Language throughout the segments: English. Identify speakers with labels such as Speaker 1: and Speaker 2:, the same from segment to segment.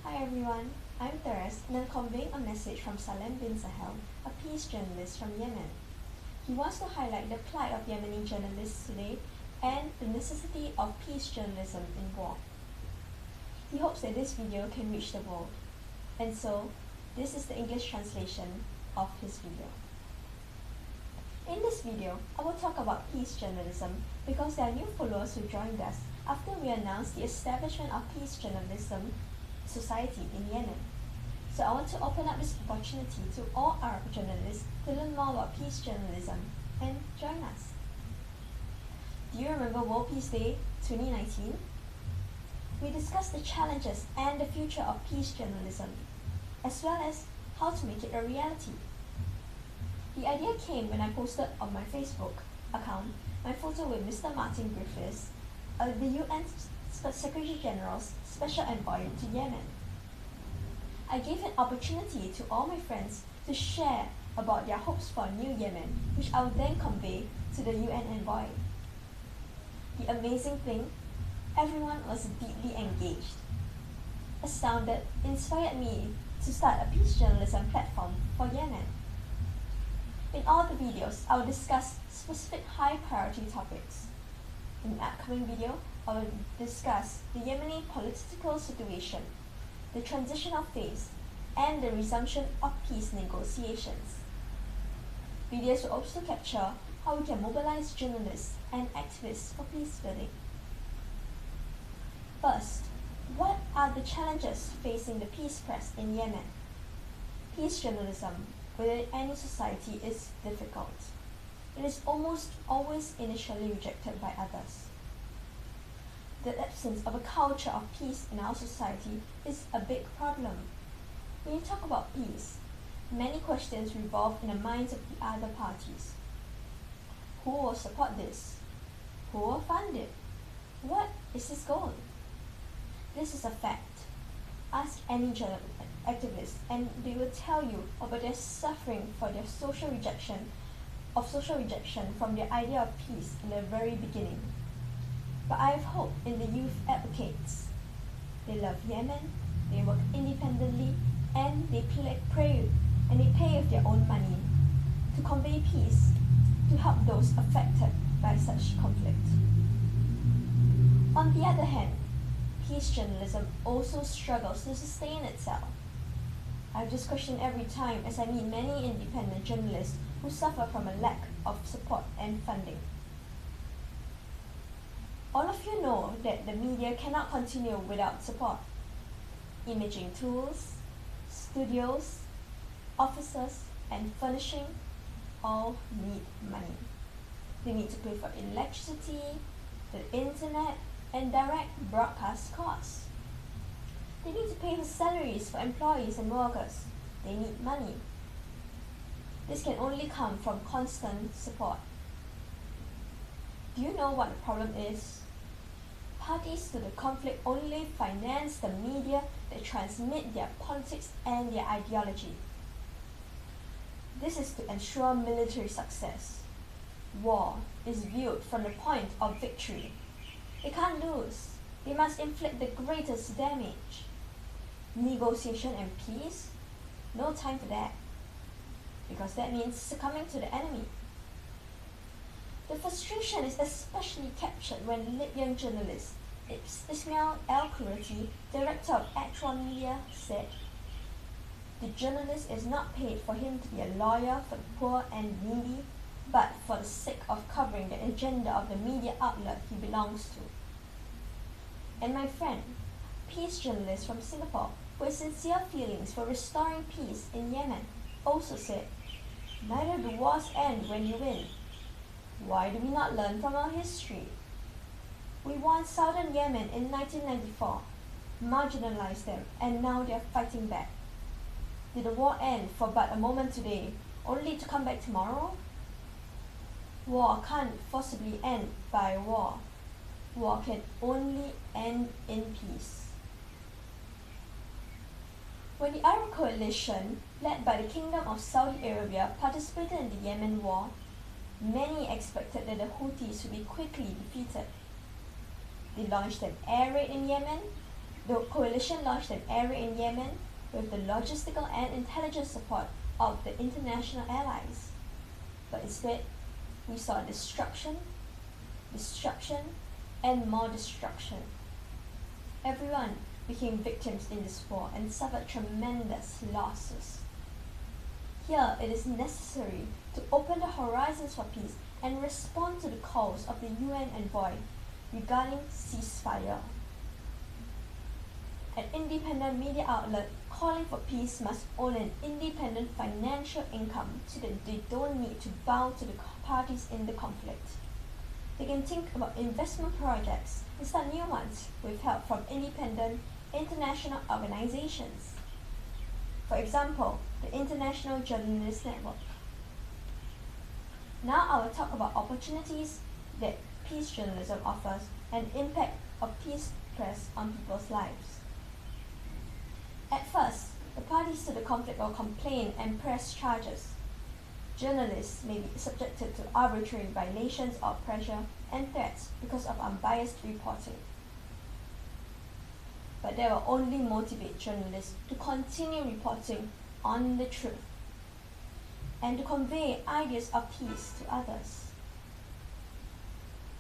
Speaker 1: Hi everyone, I'm Terese and I'm conveying a message from Salam bin Sahel, a peace journalist from Yemen. He wants to highlight the plight of Yemeni journalists today and the necessity of peace journalism in war. He hopes that this video can reach the world. And so, this is the English translation of his video. In this video, I will talk about peace journalism because there are new followers who joined us after we announced the establishment of peace journalism society in Yemen. So I want to open up this opportunity to all Arab journalists to learn more about peace journalism and join us. Do you remember World Peace Day 2019? We discussed the challenges and the future of peace journalism, as well as how to make it a reality. The idea came when I posted on my Facebook account my photo with Mr. Martin Griffiths, the UN Secretary General's Special Envoy to Yemen. I gave an opportunity to all my friends to share about their hopes for a new Yemen, which I would then convey to the UN envoy. The amazing thing, everyone was deeply engaged. Astounded inspired me to start a peace journalism platform for Yemen. In all the videos, I will discuss specific high priority topics. In the upcoming video, I will discuss the Yemeni political situation, the transitional phase, and the resumption of peace negotiations. Videos will also capture how we can mobilize journalists and activists for peace building. First, what are the challenges facing the peace press in Yemen? Peace journalism within any society is difficult. It is almost always initially rejected by others. The absence of a culture of peace in our society is a big problem. When you talk about peace, many questions revolve in the minds of the other parties. Who will support this? Who will fund it? What is its goal? This is a fact. Ask any activist and they will tell you about their suffering for their social rejection from their idea of peace in the very beginning. But I have hope in the youth advocates. They love Yemen, they work independently, and they pray with their own money to convey peace, to help those affected by such conflict. On the other hand, peace journalism also struggles to sustain itself. I have this question every time as I meet many independent journalists who suffer from a lack of support and funding. All of you know that the media cannot continue without support. Imaging tools, studios, offices, and furnishing all need money. They need to pay for electricity, the internet, and direct broadcast costs. They need to pay for salaries for employees and workers. They need money. This can only come from constant support. Do you know what the problem is? Parties to the conflict only finance the media that transmit their politics and their ideology. This is to ensure military success. War is viewed from the point of victory. They can't lose. They must inflict the greatest damage. Negotiation and peace? No time for that. Because that means succumbing to the enemy. The frustration is especially captured when Libyan journalist Ismail El-Kurati, director of Actual Media, said, "The journalist is not paid for him to be a lawyer for the poor and needy, but for the sake of covering the agenda of the media outlet he belongs to." And my friend, peace journalist from Singapore, who has sincere feelings for restoring peace in Yemen, also said, "Neither do wars end when you win. Why do we not learn from our history? We won southern Yemen in 1994, marginalized them, and now they are fighting back. Did the war end for but a moment today, only to come back tomorrow? War can't possibly end by war. War can only end in peace." When the Arab coalition, led by the Kingdom of Saudi Arabia, participated in the Yemen war, many expected that the Houthis would be quickly defeated. They launched an air raid in Yemen, The coalition launched an area in Yemen with the logistical and intelligence support of the international allies. But instead, we saw destruction, and more destruction. Everyone became victims in this war and suffered tremendous losses. Here it is necessary to open the horizons for peace and respond to the calls of the UN envoy regarding ceasefire. An independent media outlet calling for peace must own an independent financial income so that they don't need to bow to the parties in the conflict. They can think about investment projects and start new ones with help from independent international organizations. For example, the International Journalist Network. Now I will talk about opportunities that peace journalism offers and the impact of peace press on people's lives. At first, the parties to the conflict will complain and press charges. Journalists may be subjected to arbitrary violations of pressure and threats because of unbiased reporting. But they will only motivate journalists to continue reporting on the truth and to convey ideas of peace to others.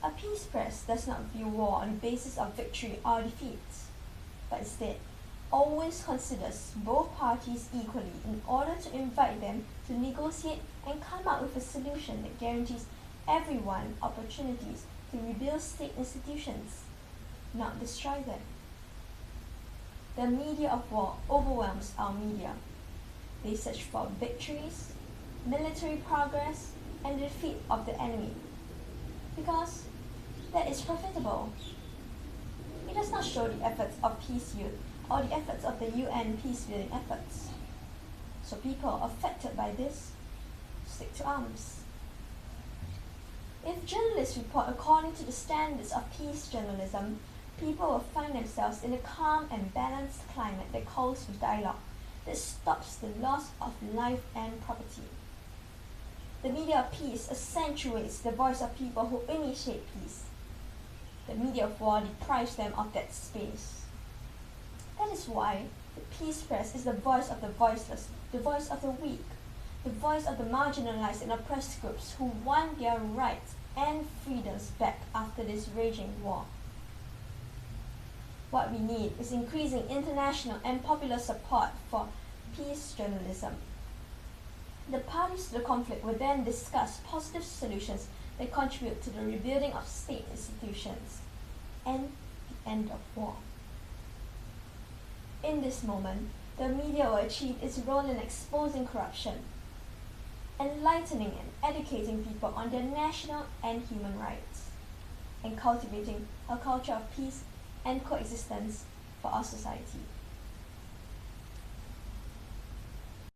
Speaker 1: A peace press does not view war on the basis of victory or defeat, but instead always considers both parties equally in order to invite them to negotiate and come up with a solution that guarantees everyone opportunities to rebuild state institutions, not destroy them. The media of war overwhelms our media. They search for victories, military progress, and the defeat of the enemy, because that is profitable. It does not show the efforts of peace youth or the efforts of the UN peace-building efforts. So people affected by this stick to arms. If journalists report according to the standards of peace journalism, people will find themselves in a calm and balanced climate that calls for dialogue, that stops the loss of life and property. The media of peace accentuates the voice of people who initiate peace. The media of war deprives them of that space. That is why the peace press is the voice of the voiceless, the voice of the weak, the voice of the marginalized and oppressed groups who want their rights and freedoms back after this raging war. What we need is increasing international and popular support for peace journalism. The parties to the conflict will then discuss positive solutions that contribute to the rebuilding of state institutions and the end of war. In this moment, the media will achieve its role in exposing corruption, enlightening and educating people on their national and human rights, and cultivating a culture of peace and coexistence for our society.